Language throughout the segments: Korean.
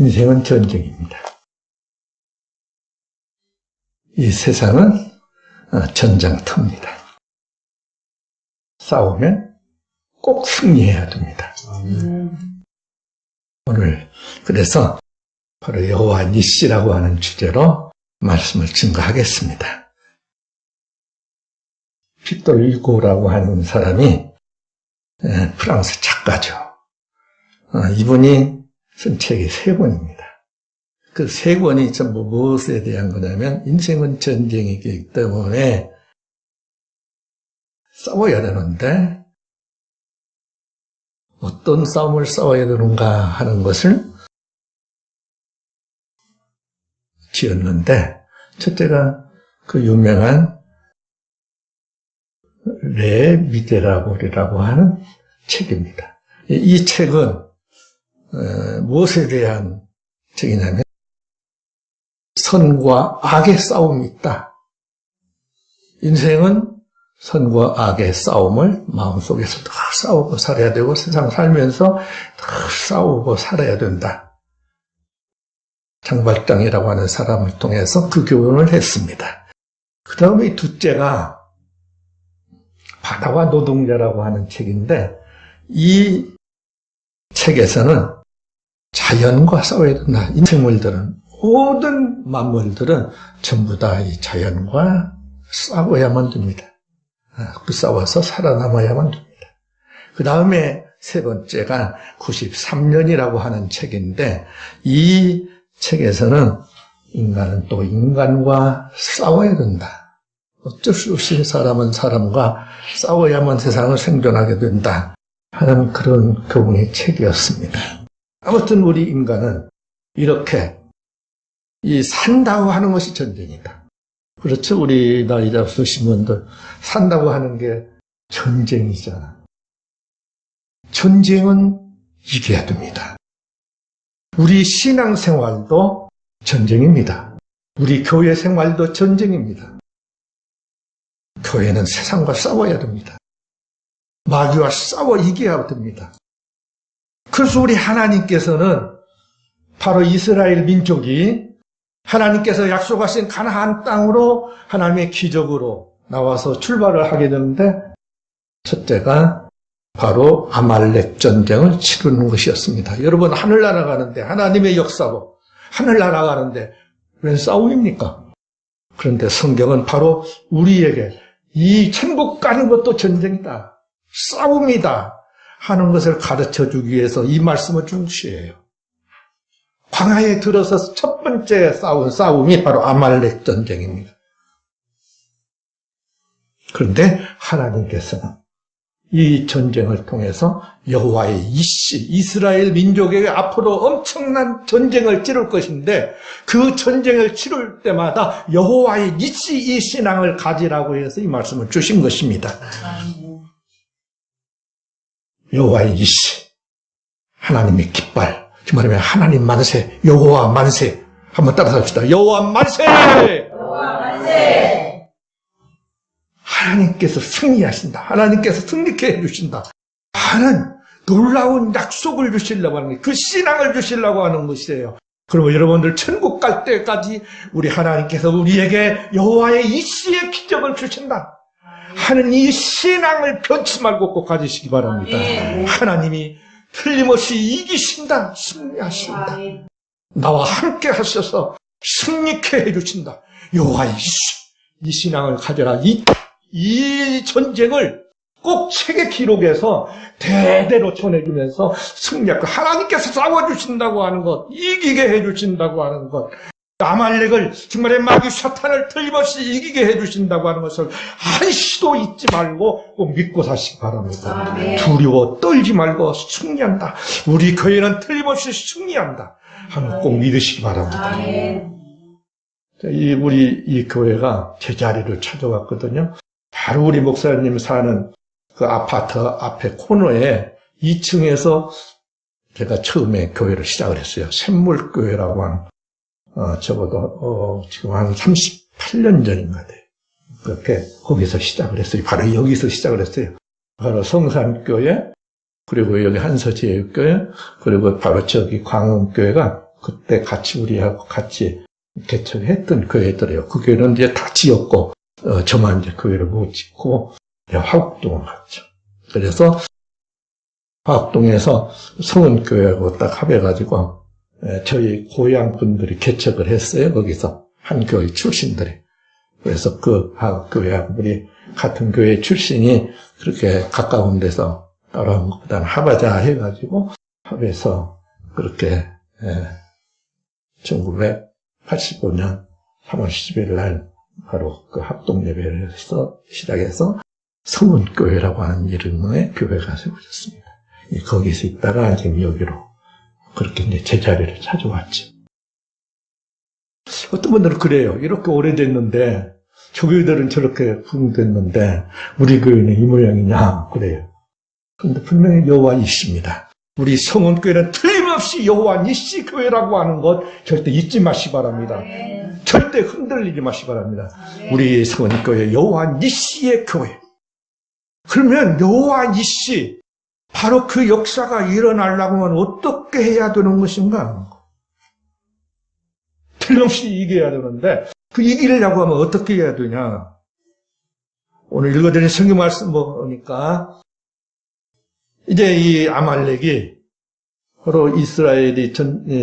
인생은 전쟁입니다. 이 세상은 전장터입니다. 싸우면 꼭 승리해야 됩니다. 오늘 그래서 바로 여호와 니시라고 하는 주제로 말씀을 증거하겠습니다. 빅tor 유고라고 하는 사람이 프랑스 작가죠. 이분이 쓴 책이 3권입니다. 그 3권이 전부 무엇에 대한 거냐면 인생은 전쟁이기 때문에 싸워야 되는데 어떤 싸움을 싸워야 되는가 하는 것을 지었는데 첫째가 그 유명한 레 미제라블이라고 하는 책입니다. 이 책은 무엇에 대한 책이냐면 선과 악의 싸움이 있다. 인생은 선과 악의 싸움을 마음속에서 다 싸우고 살아야 되고 세상 살면서 다 싸우고 살아야 된다. 장발장이라고 하는 사람을 통해서 그 교훈을 했습니다. 그 다음에 이 둘째가 바다와 노동자라고 하는 책인데 이 책에서는 자연과 싸워야 된다. 인생물들은 모든 만물들은 전부 다 이 자연과 싸워야만 됩니다. 그 싸워서 살아남아야만 됩니다. 그 다음에 세 번째가 93년이라고 하는 책인데 이 책에서는 인간은 또 인간과 싸워야 된다. 어쩔 수 없이 사람은 사람과 싸워야만 세상을 생존하게 된다 하는 그런 교훈의 책이었습니다. 아무튼 우리 인간은 이렇게 이 산다고 하는 것이 전쟁이다. 그렇죠? 우리 나이 잡수신 분들 산다고 하는 게 전쟁이잖아. 전쟁은 이겨야 됩니다. 우리 신앙생활도 전쟁입니다. 우리 교회 생활도 전쟁입니다. 교회는 세상과 싸워야 됩니다. 마귀와 싸워 이겨야 됩니다. 그래서 우리 하나님께서는 바로 이스라엘 민족이 하나님께서 약속하신 가나안 땅으로 하나님의 기적으로 나와서 출발을 하게 되는데 첫째가 바로 아말렉 전쟁을 치르는 것이었습니다. 여러분 하늘나라 가는데 하나님의 역사고 하늘나라 가는데 웬 싸움입니까? 그런데 성경은 바로 우리에게 이 천국 가는 것도 전쟁이다. 싸움이다. 하는 것을 가르쳐 주기 위해서 이 말씀을 준 것이에요. 광야에 들어서 첫 번째 싸움이 바로 아말렉 전쟁입니다. 그런데 하나님께서는 이 전쟁을 통해서 여호와의 이씨, 이스라엘 민족에게 앞으로 엄청난 전쟁을 치를 것인데 그 전쟁을 치를 때마다 여호와의 이씨, 이 신앙을 가지라고 해서 이 말씀을 주신 것입니다. 여호와의 이씨, 하나님의 깃발, 그 말하면 하나님 만세, 여호와 만세. 한번 따라서 합시다. 여호와 만세! 여호와 만세! 하나님께서 승리하신다. 하나님께서 승리케 해주신다. 하는 놀라운 약속을 주시려고 하는 그 신앙을 주시려고 하는 것이에요. 그러면 여러분들 천국 갈 때까지 우리 하나님께서 우리에게 여호와의 이씨의 기적을 주신다 하는 이 신앙을 변치 말고 꼭 가지시기 바랍니다. 하나님이 틀림없이 이기신다, 승리하신다. 나와 함께 하셔서 승리케 해주신다. 여호와의 이씨, 이 신앙을 가져라. 이 전쟁을 꼭 책에 기록해서 대대로 전해주면서 승리하고 하나님께서 싸워주신다고 하는 것, 이기게 해주신다고 하는 것, 아말렉을 정말의 마귀 사탄을 틀림없이 이기게 해주신다고 하는 것을 한시도 잊지 말고 꼭 믿고 사시기 바랍니다. 아멘. 두려워 떨지 말고 승리한다. 우리 교회는 틀림없이 승리한다 하는 꼭 믿으시기 바랍니다. 아멘. 우리 이 교회가 제자리를 찾아왔거든요. 바로 우리 목사님 사는 그 아파트 앞에 코너에 2층에서 제가 처음에 교회를 시작을 했어요. 샘물교회라고 하는, 적어도, 지금 한 38년 전인가 돼요. 그렇게 거기서 시작을 했어요. 바로 여기서 시작을 했어요. 바로 성산교회, 그리고 여기 한서제일교회, 그리고 바로 저기 광흥교회가 그때 같이 우리하고 같이 개척했던 교회들이에요. 그 교회는 이제 다 지었고, 저만 이제 교회를 못 짓고, 화곡동을 갔죠. 그래서 화곡동에서 성은교회하고 딱 합해가지고, 저희 고향 분들이 개척을 했어요. 거기서 한 교회 출신들이. 그래서 그 화곡교회하고 우리 같은 교회 출신이 그렇게 가까운 데서 따라온 것보다는 합하자 해가지고 합해서 그렇게 1985년 3월 10일 날 바로 그 합동 예배를 해서 시작해서 성은교회라고 하는 이름의 교회가 세워졌습니다. 거기서 있다가 이제 여기로 그렇게 이제 제자리를 찾아왔죠. 어떤 분들은 그래요. 이렇게 오래됐는데 저 교회들은 저렇게 부흥됐는데 우리 교회는 이 모양이냐 그래요. 그런데 분명히 여호와 이시입니다. 우리 성은교회는 틀림없이 여호와 니시 교회라고 하는 것 절대 잊지 마시기 바랍니다. 절대 흔들리지 마시기 바랍니다. 우리 성은교회 여호와 니시의 교회. 그러면 여호와 니시 바로 그 역사가 일어나려고 하면 어떻게 해야 되는 것인가? 틀림없이 이겨야 되는데 그 이기려고 하면 어떻게 해야 되냐? 오늘 읽어드린 성경 말씀 보니까 이제 이 아말렉이 바로 이스라엘이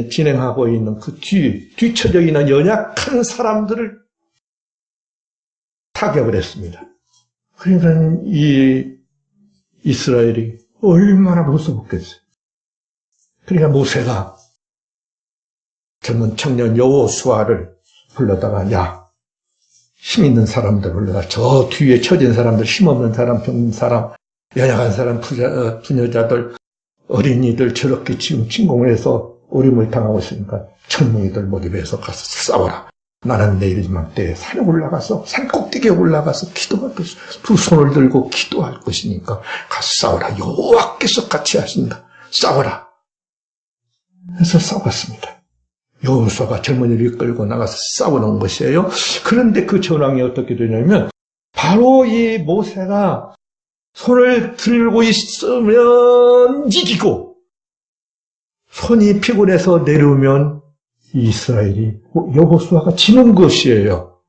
진행하고 있는 그 뒤처져 있는 연약한 사람들을 타격을 했습니다. 그러니까 이 이스라엘이 얼마나 무서웠겠어요. 그러니까 모세가 젊은 청년 여호수아를 불러다가 야, 힘 있는 사람들 불러다 저 뒤에 처진 사람들, 힘없는 사람, 병든 사람, 연약한 사람, 부녀자들, 어린이들 저렇게 지금 침공을 해서 어림을 당하고 있으니까 젊은이들 모집해서 가서 싸워라. 나는 내일 이맘때 산에 올라가서 산 꼭대기에 올라가서 기도할 것이다. 두 손을 들고 기도할 것이니까 가서 싸워라. 여호와께서 같이 하신다. 싸워라. 그래서 싸웠습니다. 여호수아가 젊은이를 끌고 나가서 싸우는 것이에요. 그런데 그 전황이 어떻게 되냐면 바로 이 모세가 손을 들고 있으면 이기고 손이 피곤해서 내려오면 이스라엘이 여호수아가 지는 것이에요.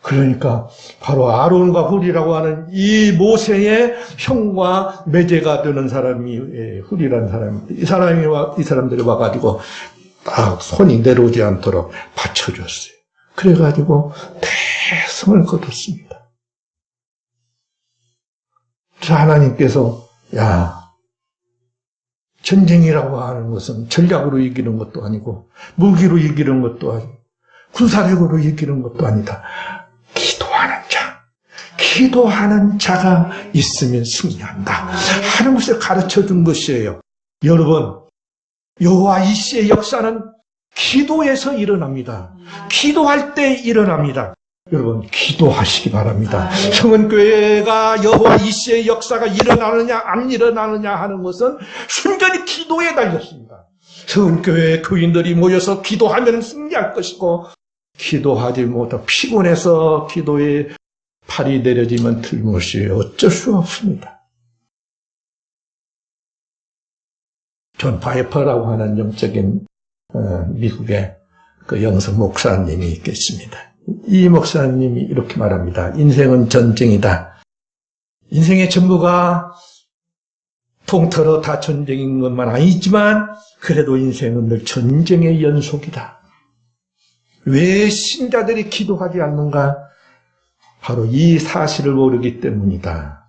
그러니까 바로 아론과 훌이라고 하는 이 모세의 형과 매제가 되는 사람이 훌이라는 사람, 이 사람들이 와가지고 딱 손이 내려오지 않도록 받쳐줬어요. 그래가지고 대성을 거뒀습니다. 그래서 하나님께서 야, 전쟁이라고 하는 것은 전략으로 이기는 것도 아니고 무기로 이기는 것도 아니고 군사력으로 이기는 것도 아니다. 기도하는 자가 있으면 승리한다 하는 것을 가르쳐 준 것이에요. 여러분, 여호와 이시의 역사는 기도에서 일어납니다. 기도할 때 일어납니다. 여러분, 기도하시기 바랍니다. 성은교회가 여호와 이시의 역사가 일어나느냐 안 일어나느냐 하는 것은 순전히 기도에 달렸습니다. 성은교회 교인들이 모여서 기도하면 승리할 것이고 기도하지 못하고 피곤해서 기도에 팔이 내려지면 틀림없이 어쩔 수 없습니다. 존 파이퍼라고 하는 영적인 미국의 그 영성 목사님이 계십니다. 이 목사님이 이렇게 말합니다. 인생은 전쟁이다. 인생의 전부가 통틀어 다 전쟁인 것만 아니지만 그래도 인생은 늘 전쟁의 연속이다. 왜 신자들이 기도하지 않는가? 바로 이 사실을 모르기 때문이다.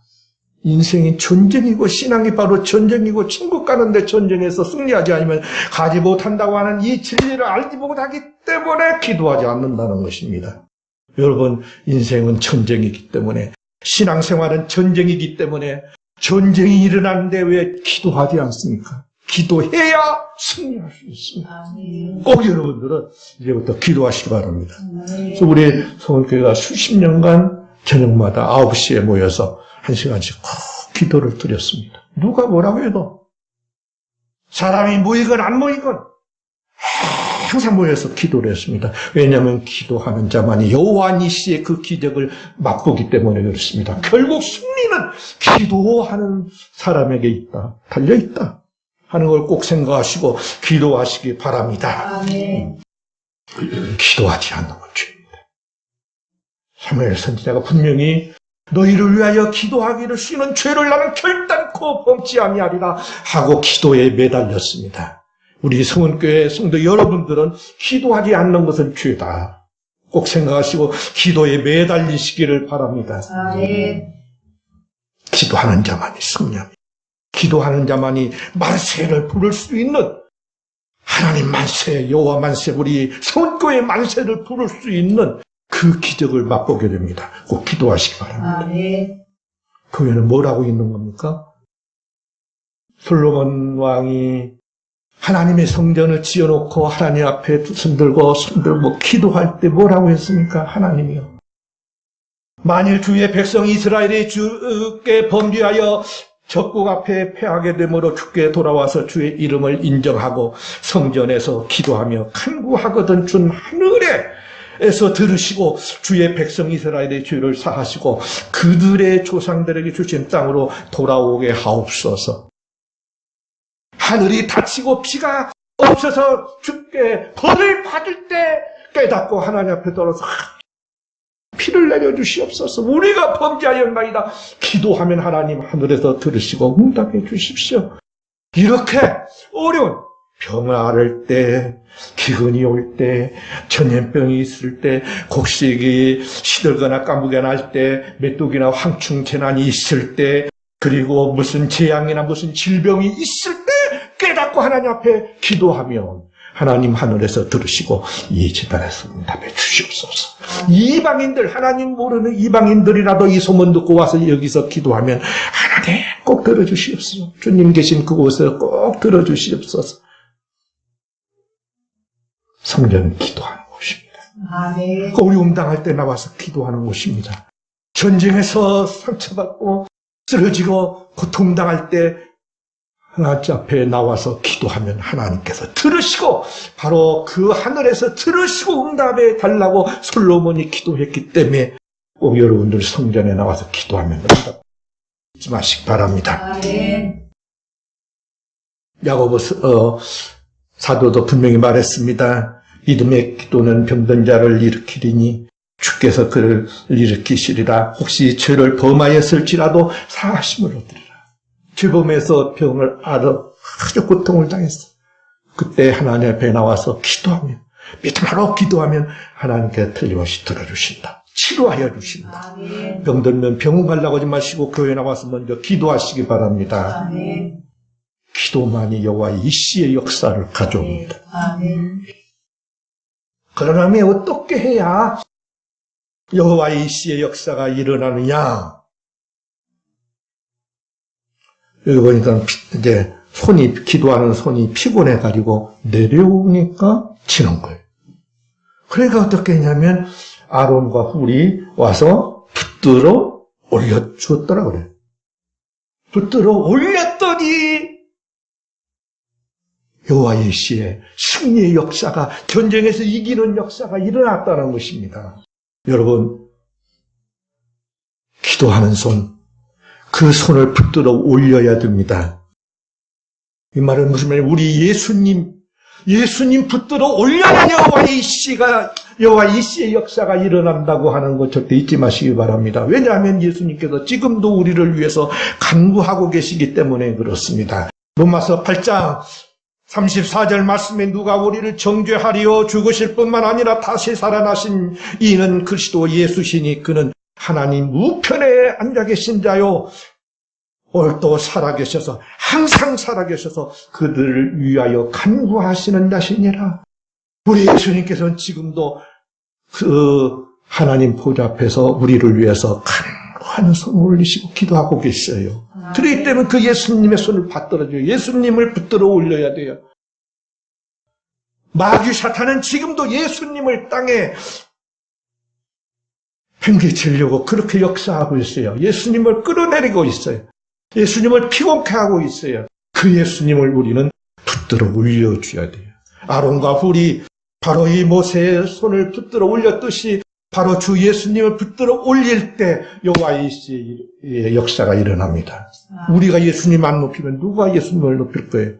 인생이 전쟁이고 신앙이 바로 전쟁이고 천국 가는데 전쟁에서 승리하지 않으면 가지 못한다고 하는 이 진리를 알지 못하기 때문에 기도하지 않는다는 것입니다. 여러분, 인생은 전쟁이기 때문에 신앙생활은 전쟁이기 때문에 전쟁이 일어나는데 왜 기도하지 않습니까? 기도해야 승리할 수 있습니다. 꼭 여러분들은 이제부터 기도하시기 바랍니다. 그래서 우리 성은교회가 수십 년간 저녁마다 9시에 모여서 1시간씩 꼭 기도를 드렸습니다. 누가 뭐라고 해도 사람이 모이건 안 모이건 항상 모여서 기도를 했습니다. 왜냐하면 기도하는 자만이 여호와 니시의 그 기적을 맛보기 때문에 그렇습니다. 결국 승리는 기도하는 사람에게 있다. 달려있다. 하는 걸 꼭 생각하시고 기도하시기 바랍니다. 아멘. 기도하지 않는 건 죄입니다. 사무엘 선지자가 분명히 너희를 위하여 기도하기를 쉬는 죄를 나는 결단코 범치 아니하리라 하고 기도에 매달렸습니다. 우리 성은교회 성도 여러분들은 기도하지 않는 것은 죄다. 꼭 생각하시고 기도에 매달리시기를 바랍니다. 아멘. 기도하는 자만이 승리합니다. 기도하는 자만이 만세를 부를 수 있는 하나님 만세, 여호와 만세, 우리 성은교회 만세를 부를 수 있는 그 기적을 맛보게 됩니다. 꼭 기도하시기 바랍니다. 아멘. 교회는 뭘 하고 있는 겁니까? 솔로몬 왕이 하나님의 성전을 지어놓고 하나님 앞에 두 손 들고 기도할 때 뭘 하고 했습니까? 하나님이요. 만일 주의 백성 이스라엘이 주께 범죄하여 적국 앞에 패하게 되므로 주께 돌아와서 주의 이름을 인정하고 성전에서 기도하며 간구하거든 준 하늘에서 들으시고 주의 백성 이스라엘의 죄를 사하시고 그들의 조상들에게 주신 땅으로 돌아오게 하옵소서. 하늘이 닫히고 피가 없어서 주께 벌을 받을 때 깨닫고 하나님 앞에 떨어서 피를 내려주시옵소서. 우리가 범죄하였나이다. 기도하면 하나님 하늘에서 들으시고 응답해 주십시오. 이렇게 어려운 병을 앓을 때, 기근이 올 때, 전염병이 있을 때, 곡식이 시들거나 까무게 날 때, 메뚜기나 황충 재난이 있을 때, 그리고 무슨 재앙이나 무슨 질병이 있을 때 깨닫고 하나님 앞에 기도하면 하나님 하늘에서 들으시고 이 재단에서 응답해 주시옵소서. 이방인들, 하나님 모르는 이방인들이라도 이 소문 듣고 와서 여기서 기도하면 하나님 꼭 들어주시옵소서. 주님 계신 그곳에 꼭 들어주시옵소서. 성전은 기도하는 곳입니다. 아멘. 어려움 당할 때 나와서 기도하는 곳입니다. 전쟁에서 상처받고 쓰러지고 고통당할 때 하나님 앞에 나와서 기도하면 하나님께서 들으시고 바로 그 하늘에서 들으시고 응답해 달라고 솔로몬이 기도했기 때문에 꼭 여러분들 성전에 나와서 기도하면 응답 잊지 마시기 바랍니다. 아멘. 야고보 사도도 분명히 말했습니다. 믿음의 기도는 병든 자를 일으키리니 주께서 그를 일으키시리라. 혹시 죄를 범하였을지라도 사하심을 얻으리라. 죄범에서 병을 앓아 아주 고통을 당했어. 그때 하나님 앞에 나와서 기도하면, 믿음으로 기도하면 하나님께 틀림없이 들어주신다. 치료하여 주신다. 아멘. 병들면 병원 가려고 하지 마시고 교회 나와서 먼저 기도하시기 바랍니다. 아멘. 기도만이 여호와 이시의 역사를 가져옵니다. 아멘. 그러려면 어떻게 해야 여호와 이시의 역사가 일어나느냐? 여기 보니까 이제 기도하는 손이 피곤해가지고 내려오니까 치는 거예요. 그러니까 어떻게 했냐면 아론과 훌이 와서 붙들어 올려주었더라 그래요. 붙들어 올렸더니 여호와 이시의 승리의 역사가, 전쟁에서 이기는 역사가 일어났다는 것입니다. 여러분, 기도하는 손, 그 손을 붙들어 올려야 됩니다. 이 말은 무슨 말이에요? 우리 예수님 붙들어 올려야 여호와 이시의 역사가 일어난다고 하는 것 절대 잊지 마시기 바랍니다. 왜냐하면 예수님께서 지금도 우리를 위해서 간구하고 계시기 때문에 그렇습니다. 로마서 8장 34절 말씀에 누가 우리를 정죄하리요? 죽으실 뿐만 아니라 다시 살아나신 이는 그리스도 예수시니 그는 하나님 우편에 앉아 계신 자요 오늘도 살아계셔서 항상 살아계셔서 그들을 위하여 간구하시는 자시니라. 우리 예수님께서는 지금도 그 하나님 보좌 앞에서 우리를 위해서 간구하는 손을 올리시고 기도하고 계셔요. 그렇기 때문에 그 예수님의 손을 받들어줘요. 예수님을 붙들어 올려야 돼요. 마귀 사탄은 지금도 예수님을 땅에 팽개치려고 그렇게 역사하고 있어요. 예수님을 끌어내리고 있어요. 예수님을 피곤케 하고 있어요. 그 예수님을 우리는 붙들어 올려줘야 돼요. 아론과 훌이 바로 이 모세의 손을 붙들어 올렸듯이 바로 주 예수님을 붙들어 올릴 때 여호와 이시의 역사가 일어납니다. 우리가 예수님 안 높이면 누가 예수님을 높일 거예요?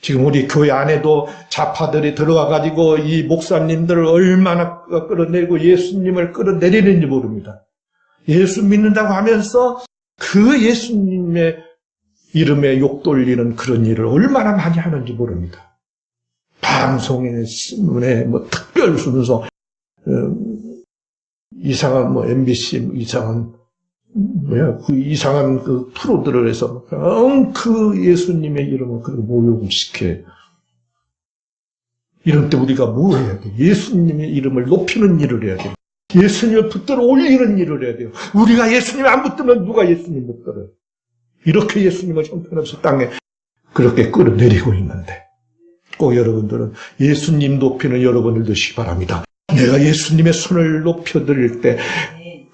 지금 우리 교회 안에도 좌파들이 들어와가지고 이 목사님들을 얼마나 끌어내리고 예수님을 끌어내리는지 모릅니다. 예수 믿는다고 하면서 그 예수님의 이름에 욕 돌리는 그런 일을 얼마나 많이 하는지 모릅니다. 방송에, 신문에, 특별 순서, 이상한 MBC 이상한 그 이상한 그 프로들을 해서 그 예수님의 이름을 그렇게 모욕을 시켜요. 이런 때 우리가 뭐 해야 돼? 예수님의 이름을 높이는 일을 해야 돼요. 예수님을 붙들어 올리는 일을 해야 돼요. 우리가 예수님 안 붙들면 누가 예수님 붙들어요? 이렇게 예수님을 형편없이 땅에 그렇게 끌어내리고 있는데 꼭 여러분들은 예수님 높이는 여러분들 되시기 바랍니다. 내가 예수님의 손을 높여드릴 때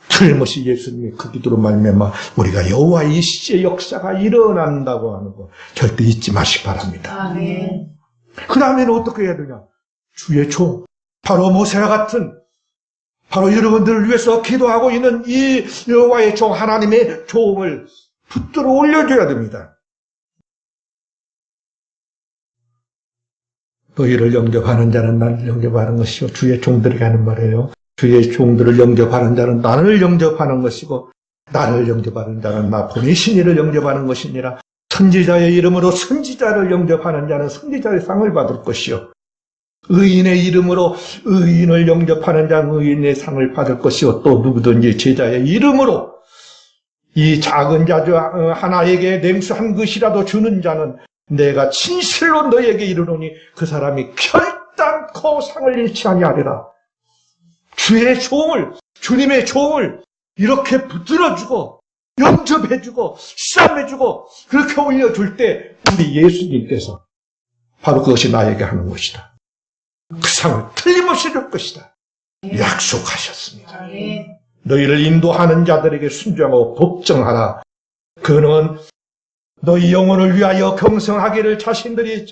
틀림없이 예수님의 그 기도로 말미암아 우리가 여호와의 시의 역사가 일어난다고 하는 거 절대 잊지 마시기 바랍니다. 아멘. 그 다음에는 어떻게 해야 되냐? 주의 종, 바로 모세와 같은 바로 여러분들을 위해서 기도하고 있는 이 여호와의 종, 하나님의 종을 붙들어 올려줘야 됩니다. 너희를 영접하는 자는 나를 영접하는 것이요 주의 종들에게 하는 말이에요. 주의 종들을 영접하는 자는 나를 영접하는 것이고 나를 영접하는 자는 나 보내신 이를 영접하는 것이니라. 선지자의 이름으로 선지자를 영접하는 자는 선지자의 상을 받을 것이요 의인의 이름으로 의인을 영접하는 자는 의인의 상을 받을 것이요 또 누구든지 제자의 이름으로 이 작은 자 하나에게 냉수 한 것이라도 주는 자는 내가 진실로 너에게 이르노니 그 사람이 결단코 상을 잃지 아니하리라. 주의 종을, 주님의 종을 이렇게 붙들어주고 영접해주고 시험해주고 그렇게 올려줄 때 우리 예수님께서 바로 그것이 나에게 하는 것이다. 그 상을 틀림없이 줄 것이다. 약속하셨습니다. 아멘. 너희를 인도하는 자들에게 순종하고 복종하라. 그는 너희 영혼을 위하여 경성하기를 자신들이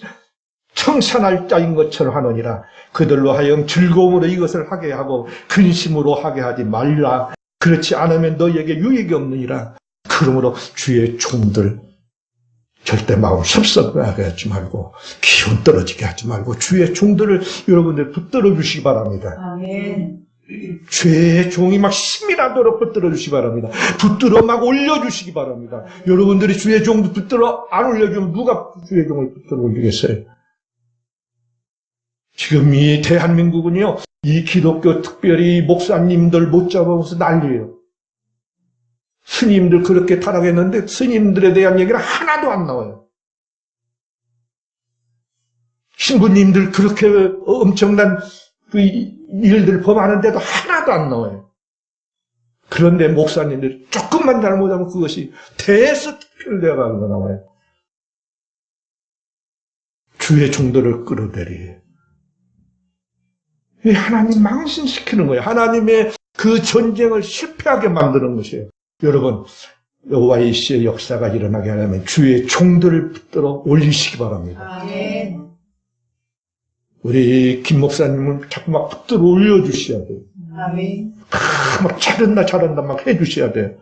청산할 자인 것처럼 하느니라. 그들로 하여금 즐거움으로 이것을 하게 하고 근심으로 하게 하지 말라. 그렇지 않으면 너희에게 유익이 없느니라. 그러므로 주의 종들 절대 마음 섭섭하게 하지 말고 기운 떨어지게 하지 말고 주의 종들을 여러분들 붙들어 주시기 바랍니다. 아멘. 주의 종이 막 힘이 나도록 붙들어 주시기 바랍니다. 붙들어 막 올려주시기 바랍니다. 여러분들이 주의 종도 붙들어 안 올려주면 누가 주의 종을 붙들어 올리겠어요? 지금 이 대한민국은요, 이 기독교 특별히 목사님들 못 잡아서 난리예요. 스님들 그렇게 타락했는데 스님들에 대한 얘기는 하나도 안 나와요. 신부님들 그렇게 엄청난 그 일들 범하는데도 하나도 안 나와요. 그런데 목사님들이 조금만 잘못하면 그것이 대스특별되어가는 거 나와요. 주의 종들을 끌어내리. 하나님 망신시키는 거예요. 하나님의 그 전쟁을 실패하게 만드는 것이에요. 여러분, 여호와의 시의 역사가 일어나게 하려면 주의 종들을 붙들어 올리시기 바랍니다. 아멘. 우리 김 목사님은 자꾸 막 붙들어 올려주셔야 돼요. 아멘. 막 잘한다 막 해주셔야 돼요.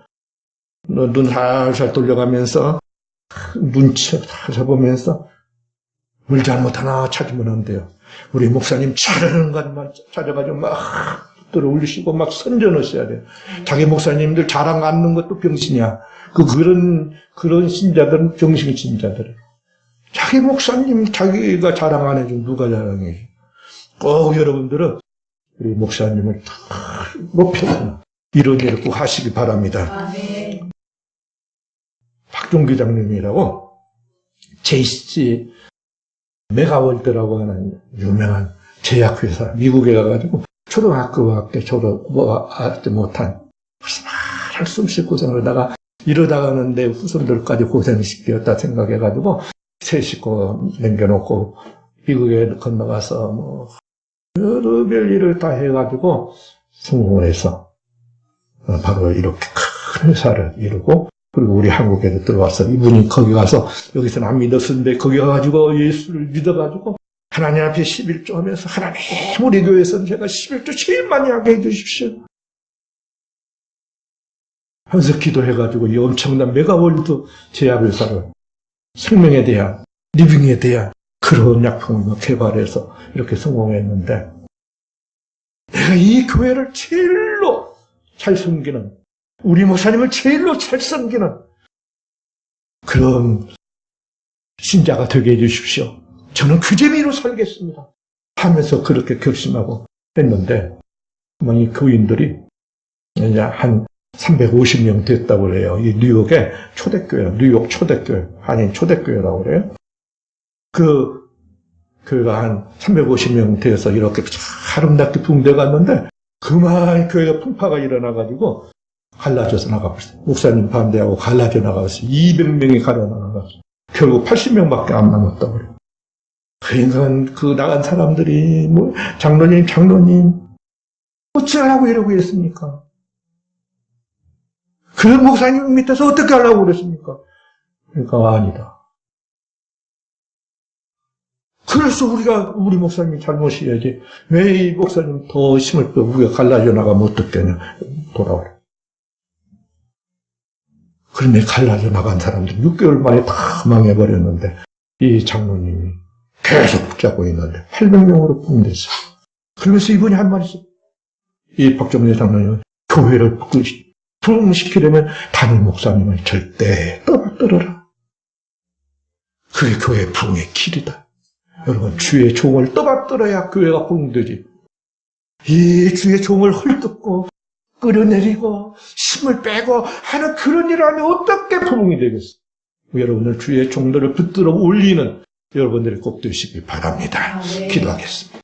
눈 살살 돌려가면서 눈치 살살 보면서 뭘 잘못하나 찾으면 안 돼요. 우리 목사님 잘하는 것만 찾아가지고 막 붙들어 올리시고 막 선전 하셔야 돼요. 자기 목사님들 자랑 않는 것도 병신이야. 그런 신자들은 병신 신자들은. 자기 목사님 자기가 자랑 안 해주면 누가 자랑해? 꼭 여러분들은 우리 목사님을 다 높여서 이런 일을 꼭 하시기 바랍니다. 아멘. 박종기 장님이라고 JC 메가월드라고 하는 유명한 제약회사 미국에 가가지고 초등학교밖에 졸업하지 못한 말할 수 없이 고생을 하다가 이러다가는 내 후손들까지 고생시켰다 생각해가지고 새 식구 남겨놓고 미국에 건너가서 여러 별일을 다 해가지고 성공을 해서 바로 이렇게 큰 회사를 이루고 그리고 우리 한국에도 들어와서 이분이 거기 가서 여기서는 안 믿었었는데 거기 가가지고 예수를 믿어가지고 하나님 앞에 11조 하면서 하나님 우리 교회에서는 제가 11조 제일 많이 하게 해주십시오 하면서 기도해가지고 이 엄청난 메가월드 제약회사를 생명에 대한 리빙에 대한 그런 약품을 개발해서 이렇게 성공했는데, 내가 이 교회를 제일로 잘 섬기는, 우리 목사님을 제일로 잘 섬기는 그런 신자가 되게 해주십시오. 저는 그 재미로 살겠습니다. 하면서 그렇게 결심하고 했는데, 이 교인들이 이제 한 350명 됐다고 그래요. 이 뉴욕의 초대교회, 뉴욕 초대교회, 한인 초대교회라고 그래요. 그 교회가 한 350명 돼서 이렇게 아름답게 붕대 갔는데, 그만 교회가 풍파가 일어나가지고 갈라져서 나가버렸어요. 목사님 반대하고 갈라져 나가버렸어요. 200명이 갈라 나가버렸어요. 결국 80명밖에 안 남았다고 그래요. 그러니까 그 나간 사람들이 장로님 어찌하라고 이러고 그랬습니까? 그런 목사님 밑에서 어떻게 하려고 그랬습니까? 그러니까 아니다. 그래서 우리 목사님이 잘못이야지. 왜 이 목사님 더 힘을 빼고 우리가 갈라져 나가면 어떻겠냐. 돌아오라. 그런데 갈라져 나간 사람들 6개월 만에 다 망해버렸는데, 이 장로님이 계속 붙잡고 있는데 800명으로 붕됐어요. 그러면서 이분이 한 말이 있어요. 이 박정래 장로님은 교회를 부흥시키려면 담임 목사님을 절대 떠받들어라. 그게 교회 부흥의 길이다. 여러분, 주의 종을 떠받들어야 교회가 부흥되지. 이 주의 종을 헐뜯고 끌어내리고 힘을 빼고 하는 그런 일을 하면 어떻게 부흥이 되겠어요? 여러분들 주의 종들을 붙들어 올리는 여러분들이 꼭 되시기 바랍니다. 네. 기도하겠습니다.